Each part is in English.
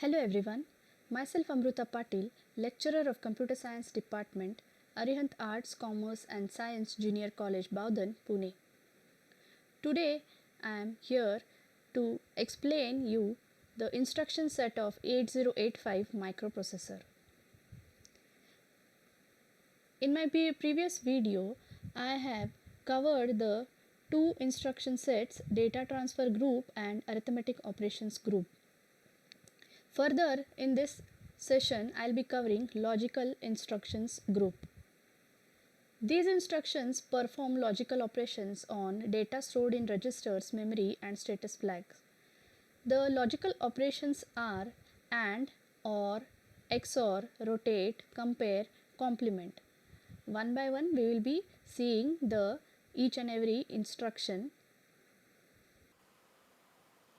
Hello everyone, myself Amruta Patil, lecturer of Computer Science Department, Arihant Arts, Commerce and Science Junior College, Baudan, Pune. Today I am here to explain you the instruction set of 8085 microprocessor. In my previous video, I have covered the two instruction sets, data transfer group and arithmetic operations group. Further, in this session, I'll be covering logical instructions group. These instructions perform logical operations on data stored in registers, memory, and status flags. The logical operations are AND, OR, XOR, rotate, compare, complement. One by one, we will be seeing each and every instruction.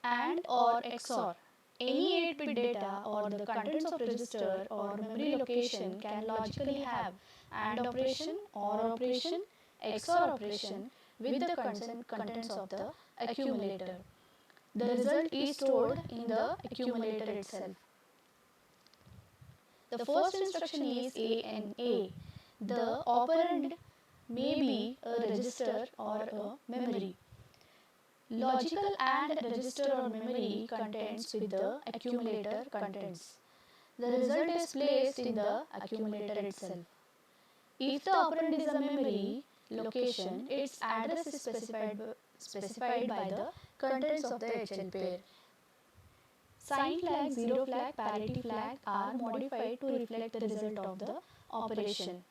AND or XOR. Any 8-bit data or the contents of register or memory location can logically have AND operation, OR operation, XOR operation with the contents of the accumulator. The result is stored in the accumulator itself. The first instruction is ANA. The operand may be a register or a memory. Logical AND register or memory contents with the accumulator contents. The result is placed in the accumulator itself. If the operand is a memory location, its address is specified by the contents of the HL pair. Sign flag, zero flag, parity flag are modified to reflect the result of the operation.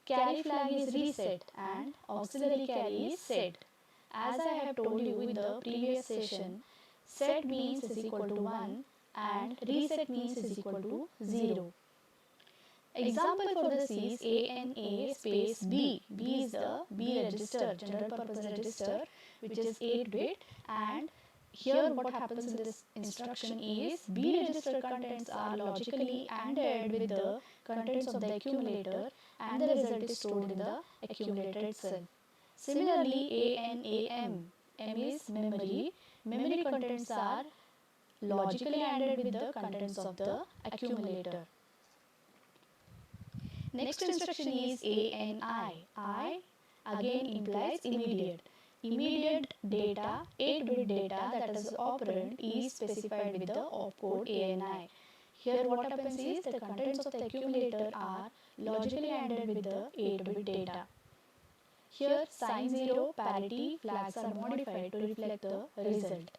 Carry flag is reset and auxiliary carry is set. As I have told you in the previous session, set means is equal to 1 and reset means is equal to 0. Example for this is ANA space B. B is the B register, general purpose register, which is 8-bit, and here what happens in this instruction is B register contents are logically ANDed with the contents of the accumulator and the result is stored in the accumulator itself. Similarly, ANAM. M is memory. Memory contents are logically ANDed with the contents of the accumulator. Next instruction is ANI. I again implies immediate. Immediate data, 8-bit data, that is operand, is specified with the opcode ANI. Here what happens is the contents of the accumulator are logically ANDed with the 8-bit data. Here sign 0, parity flags are modified to reflect the result.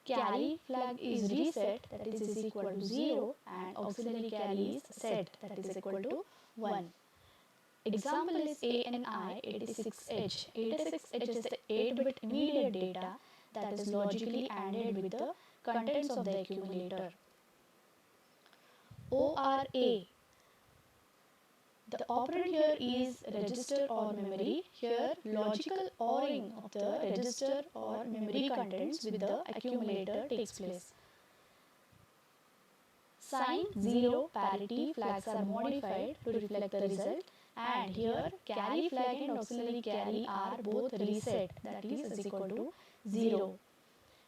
Carry flag is reset, that is equal to 0, and auxiliary carry is set, that is equal to 1. Example is ANI 86H. 86H is the 8-bit immediate data that is logically ANDed with the contents of the accumulator. ORA. The operand here is register or memory. Here logical ORing of the register or memory contents with the accumulator takes place. Sign 0, parity flags are modified to reflect the result, and here carry flag and auxiliary carry are both reset, that is equal to 0.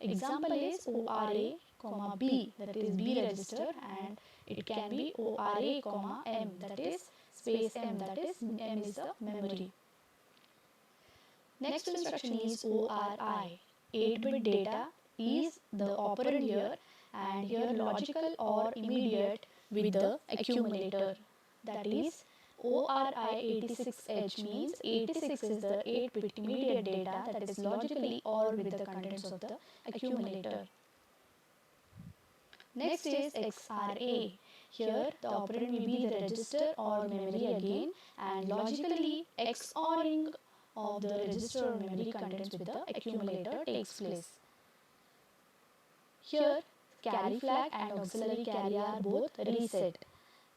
Example is ORA, B, that is B register, and it can be ORA, M, that is space M, that is M is the memory. Next instruction is ORI. 8-bit data is the operand here, and here logical or immediate with the accumulator, that is ORI 86H means 86 is the 8-bit immediate data that is logically or with the contents of the accumulator. Next is XRA. Here the operand will be the register or memory again, and logically XORing of the register or memory contents with the accumulator takes place. Here carry flag and auxiliary carry are both reset.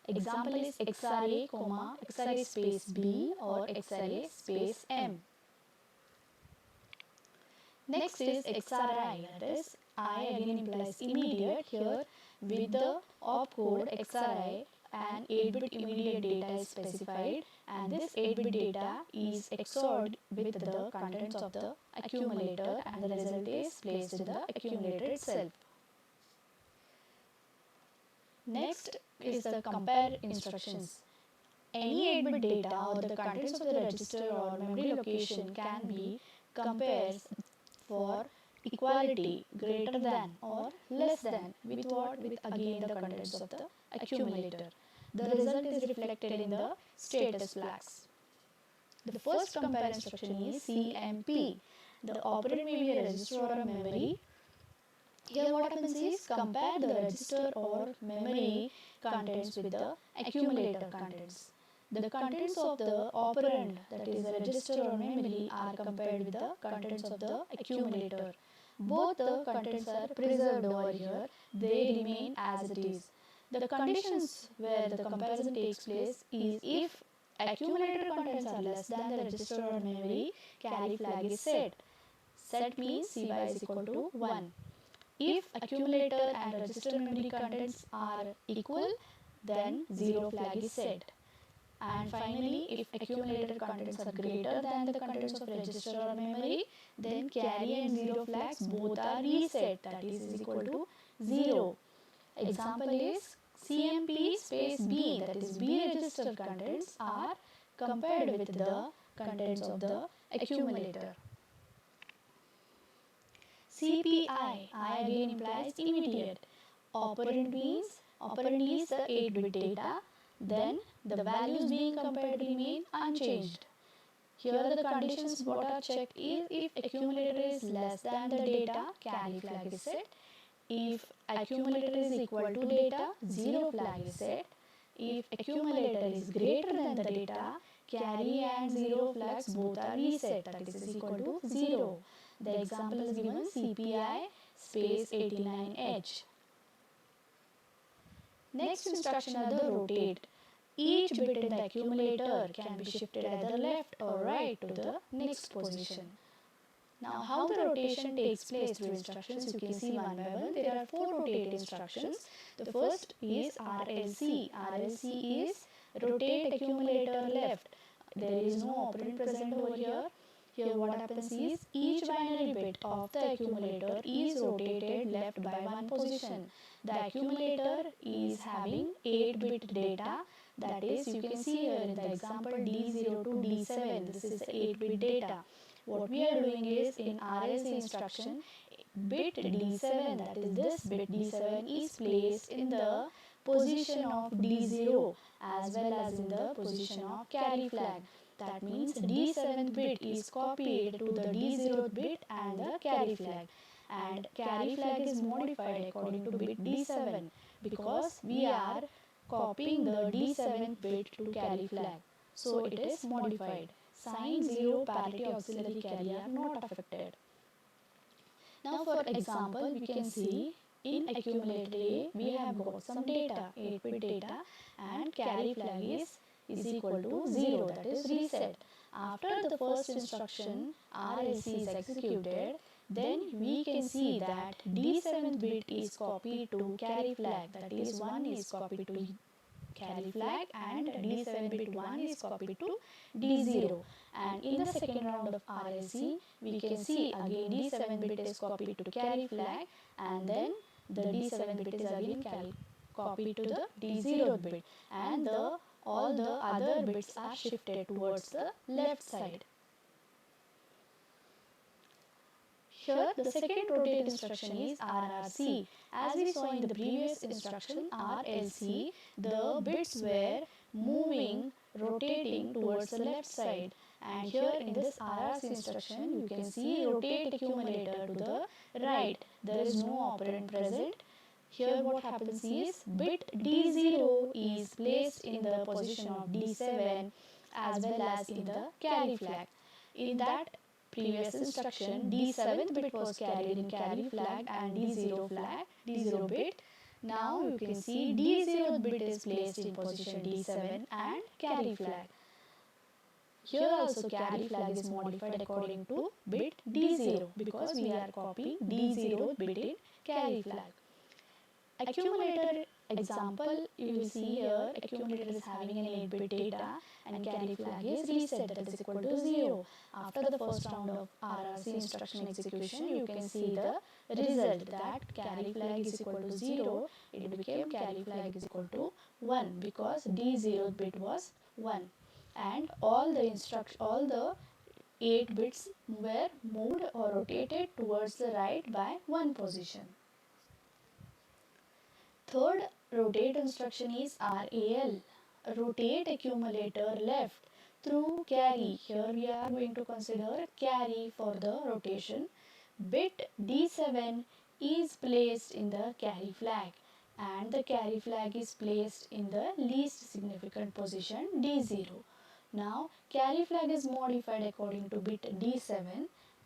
Example is XRA, XRA space B or XRA space M. Next is XRI, that is I again implies immediate. Here with the opcode XRI, an 8-bit immediate data is specified, and this 8-bit data is XORed with the contents of the accumulator, and the result is placed in the accumulator itself. Next is the compare instructions. Any 8-bit data or the contents of the register or memory location can be compared for equality greater than or less than with what? With again the contents of the accumulator. The result is reflected in the status flags. The first compare instruction is CMP. The operand may be a register or a memory. Here what happens is compare the register or memory contents with the accumulator contents. The contents of the operand, that is the register or memory, are compared with the contents of the accumulator. Both the contents are preserved over here, they remain as it is. The conditions where the comparison takes place is if accumulator contents are less than the register or memory, carry flag is set. Set means CY is equal to 1. If accumulator and register memory contents are equal, then 0 flag is set. And finally, if accumulator contents are greater than the contents of register or memory, then carry and 0 flags both are reset, that is equal to 0. Example is CMP space B, that is B register contents are compared with the contents of the accumulator. CPI, I again implies immediate. Operand means operand is the 8-bit data, then the values being compared remain unchanged. Here the conditions what are checked is if accumulator is less than the data, carry flag is set. If accumulator is equal to data, 0 flag is set. If accumulator is greater than the data, carry and 0 flags both are reset, that is equal to 0. The example is given CPI space 89H. Next instruction are the rotate. Each bit in the accumulator can be shifted either left or right to the next position. Now how the rotation takes place through instructions, you can see one by one. There are 4 rotate instructions. The first is RLC. RLC is rotate accumulator left. There is no operand present over here. Here what happens is each binary bit of the accumulator is rotated left by one position. The accumulator is having 8-bit data, that is you can see here in the example D0 to D7, this is 8-bit data. What we are doing is in RLC instruction, bit D7, that is this bit D7 is placed in the position of D0 as well as in the position of carry flag. That means D7 bit is copied to the D0 bit and the carry flag, and carry flag is modified according to bit D7 because we are copying the D7 bit to carry flag, so it is modified. Sign 0 parity auxiliary carry are not affected. Now for example, we can see in accumulator A we have got some data, 8-bit data, and carry flag is equal to 0, that is reset. After the first instruction RLC is executed, then we can see that D7th bit is copied to carry flag, that is 1 is copied to carry flag and D7 bit 1 is copied to D0. And in the second round of RLC, we can see again D7 bit is copied to carry flag and then the D7 bit is again copied to the D0 bit, and all the other bits are shifted towards the left side. Here the second rotate instruction is RRC. As we saw in the previous instruction RLC, the bits were moving, rotating towards the left side, and here in this RRC instruction you can see rotate accumulator to the right. There is no operand present. Here what happens is bit D0 is placed in the position of D7 as well as in the carry flag. In that previous instruction, D7th bit was carried in carry flag and D0 bit. Now you can see D0 bit is placed in position D7 and carry flag. Here also carry flag is modified according to bit D0 because we are copying D0 bit in carry flag. Accumulator example, you will see here accumulator is having an 8-bit data and carry flag is reset, that is equal to 0. After the first round of RRC instruction execution, you can see the result that carry flag is equal to 0. It became carry flag is equal to 1 because D0 bit was 1, and all the 8 bits were moved or rotated towards the right by 1 position. Third rotate instruction is RAL, rotate accumulator left through carry. Here we are going to consider carry for the rotation. Bit D7 is placed in the carry flag and the carry flag is placed in the least significant position D0. Now carry flag is modified according to bit D7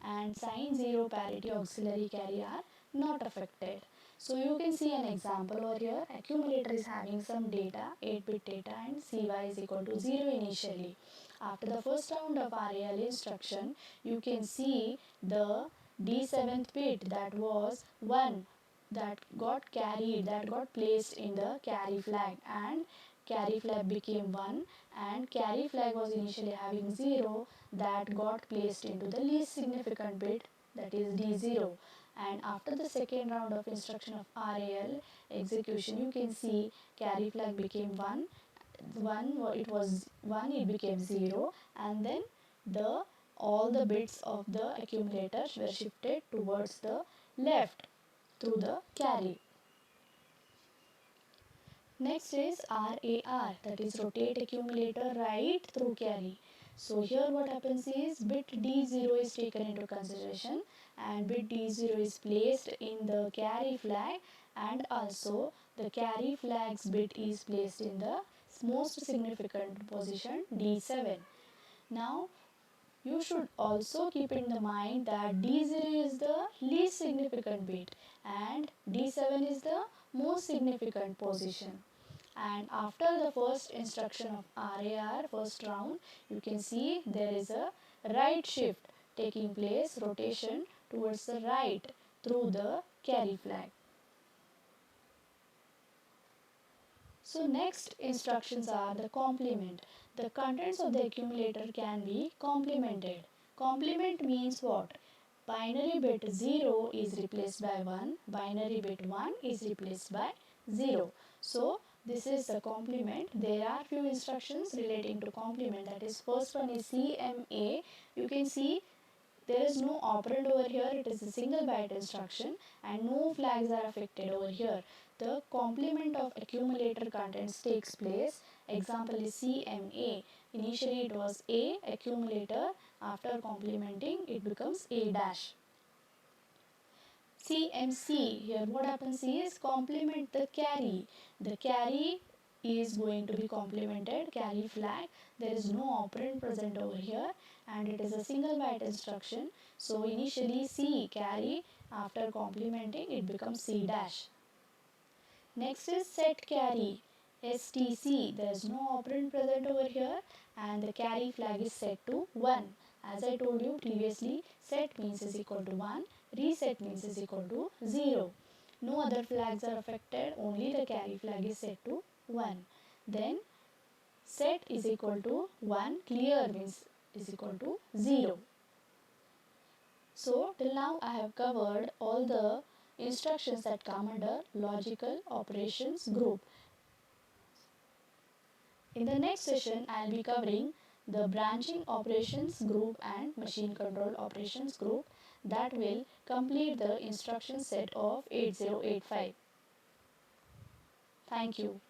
and sign 0 parity auxiliary carry are not affected. So you can see an example over here. Accumulator is having some data, 8-bit data, and CY is equal to 0 initially. After the first round of RAL instruction, you can see the D7th bit, that was 1, that got carried, that got placed in the carry flag, and carry flag became 1, and carry flag was initially having 0, that got placed into the least significant bit, that is D0. And after the second round of instruction of RAL execution, you can see carry flag became 1, it was 1, it became 0, and then all the bits of the accumulator were shifted towards the left through the carry. Next is RAR, that is rotate accumulator right through carry. So here what happens is bit D0 is taken into consideration and bit D0 is placed in the carry flag, and also the carry flag's bit is placed in the most significant position D7. Now you should also keep in the mind that D0 is the least significant bit and D7 is the most significant position. And after the first instruction of RAR, first round, you can see there is a right shift taking place, rotation towards the right through the carry flag. So next instructions are the complement. The contents of the accumulator can be complemented. Complement means what? Binary bit 0 is replaced by 1, binary bit 1 is replaced by 0. So this is the complement. There are few instructions relating to complement, that is first one is CMA. You can see there is no operand over here, it is a single byte instruction and no flags are affected over here. The complement of accumulator contents takes place. Example is CMA. Initially it was A accumulator, after complementing it becomes A dash. CMC, here what happens is complement the carry. The carry is going to be complemented, carry flag. There is no operand present over here and it is a single byte instruction. So initially C carry, after complementing it becomes C dash. Next is set carry, STC. There is no operand present over here and the carry flag is set to 1. As I told you previously, set means is equal to 1, reset means is equal to 0. No other flags are affected, only the carry flag is set to 1. Then set is equal to 1, clear means is equal to 0. So till now I have covered all the instructions that come under logical operations group. In the next session I will be covering the branching operations group and machine control operations group that will complete the instruction set of 8085. Thank you.